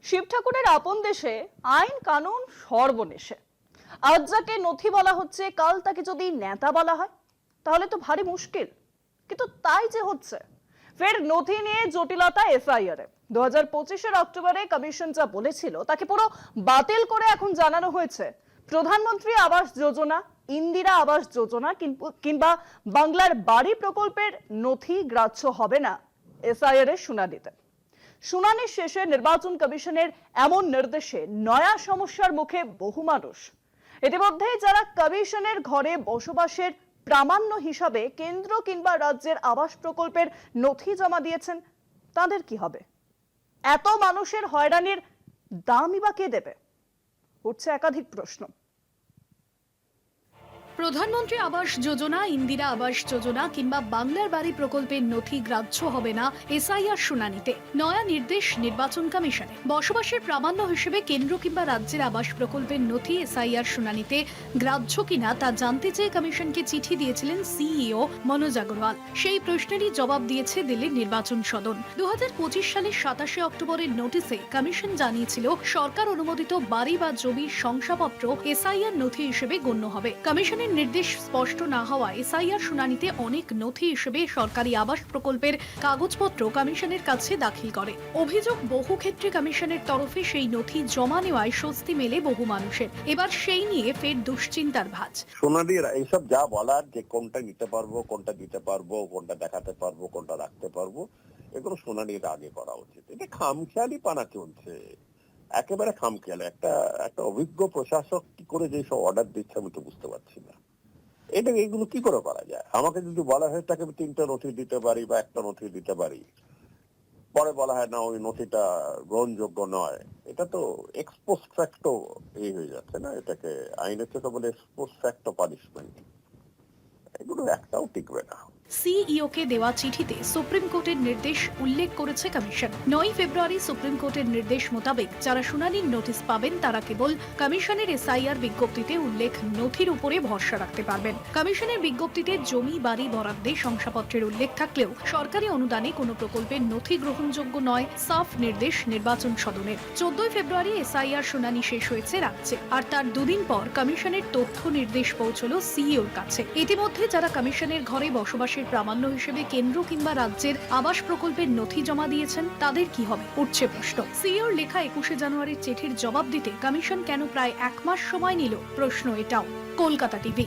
শিব ঠাকুরের আপন দেশে আইন কানুন সর্বনেশে। আজ যাকে নথি বলা হচ্ছে, কাল তাকে যদি নেতা বলা হয় তাহলে তো ভারী মুশকিল। কিন্তু তাই যে হচ্ছে। ফের নথি নিয়ে জটিলতা এসআইআর এ 2025-এর অক্টোবরে কমিশন যা বলেছিল তাকে পুরো বাতিল করে এখন জানানো হয়েছে প্রধানমন্ত্রী আবাস যোজনা, ইন্দিরা আবাস যোজনা কিংবা বাংলার বাড়ি প্রকল্পের নথি গ্রাহ্য হবে না এসআইআর এর শুনানিতে। শুনানি শেষে নির্বাচন কমিশনের এমন নির্দেশে নয়া সমস্যার মুখে বহু মানুষ। ইতিমধ্যে যারা কমিশনের ঘরে বসবাসের প্রামাণ্য হিসাবে কেন্দ্র কিংবা রাজ্যের আবাস প্রকল্পের নথি জমা দিয়েছেন, তাদের কি হবে? এত মানুষের হয়রানির দামই বা কে দেবে? উঠছে একাধিক প্রশ্ন। প্রধানমন্ত্রী আবাস যোজনা, ইন্দিরা আবাস যোজনা কিংবা বাংলার বাড়ি প্রকল্পের নথি গ্রাহ্য হবে না এসআইআর শুনানিতে। নয়া নির্দেশ নির্বাচন কমিশনে। বসবাসের প্রামাণ্য হিসেবে কেন্দ্র কিংবা রাজ্যের আবাস প্রকল্পের নথি এসআইআর শুনানিতে গ্রাহ্য কিনা তা জানতে চেয়ে কমিশনকে চিঠি দিয়েছিলেন সিইও মনোজ আগরওয়াল। সেই প্রশ্নেরই জবাব দিয়েছে দিল্লির নির্বাচন সদন। 2025 সালের 27 অক্টোবরের নোটিশে কমিশন জানিয়েছিল সরকার অনুমোদিত বাড়ি বা জমির শংসাপত্র এসআইআর নথি হিসেবে গণ্য হবে। কমিশনের নির্দেশ স্পষ্ট না হওয়া এসআইআর শুনানিতে অনেক নথি হিসেবে সরকারি আবাস প্রকল্পের কাগজপত্র কমিশনের কাছে দাখিল করে। অভিযোগ, বহু ক্ষেত্রে কমিশনের তরফে সেই নথি জমা নেওয়ায় স্বস্তি মেলে বহু মানুষের। এবার সেই নিয়ে ফের দুশ্চিন্তার ভাঁজ। শুনানির এইসব যা বলার, যে কোনটা নিতে পারবো, কোনটা দিতে পারবো, কোনটা দেখাতে পারবো, কোনটা রাখতে পারবো, এগুলো শুনানির আগে করা উচিত। এটা খামখেয়ালি পানা চলছে, একেবারে খামখেয়ালি। একটা অভিজ্ঞ প্রশাসক কি করে যে সব অর্ডার দিচ্ছে আমি তো বুঝতে পারছি না। এগুলো কি করে করা যায়? আমাকে যদি বলা হয় তাকে 3টা নথি দিতে পারি বা একটা নথি দিতে পারি, পরে বলা হয় না ওই নথিটা গ্রহণযোগ্য নয়, এটা তো এক্সপোস্ট ফ্যাক্টো হয়ে যাচ্ছে না? এটাকে আইনের থেকে বলে এক্সপোস্ট ফ্যাক্টো পানিশমেন্ট। এগুলো একটাও টিকবে না। সিইওকে দেওয়া চিঠিতে সুপ্রিম কোর্টের নির্দেশ উল্লেখ করেছে কমিশন। 9 ফেব্রুয়ারি সুপ্রিম কোর্টের নির্দেশ মোতাবেক যারা শুনানির নোটিশ পাবেন তারা কেবল কমিশনের এসআইআর বিজ্ঞপ্তিতে উল্লেখ নথির উপরে ভরসা রাখতে পারবেন। কমিশনের বিজ্ঞপ্তিতে জমি বাড়ি বরাদ্দে শংসাপত্রের উল্লেখ থাকলেও সরকারি অনুদানে কোনো প্রকল্পের নথি গ্রহণযোগ্য নয়, সাফ নির্দেশ নির্বাচন সদনের। 14 ফেব্রুয়ারি এসআইআর শুনানি শেষ হয়েছে রাজ্যে, আর তার দুদিন পর কমিশনের তথ্য নির্দেশ পৌঁছল সিইওর কাছে। ইতিমধ্যে যারা কমিশনের ঘরে বসবাস প্রামাণ্য হিসেবে কেন্দ্র কিংবা রাজ্যের আবাস প্রকল্পের নথি জমা দিয়েছেন, তাদের কি হবে? উঠছে প্রশ্ন। সিইওর লেখা 21 জানুয়ারির চিঠির জবাব দিতে কমিশন কেন প্রায় 1 মাস সময় নিল? প্রশ্ন এটাও। কলকাতা টিভি।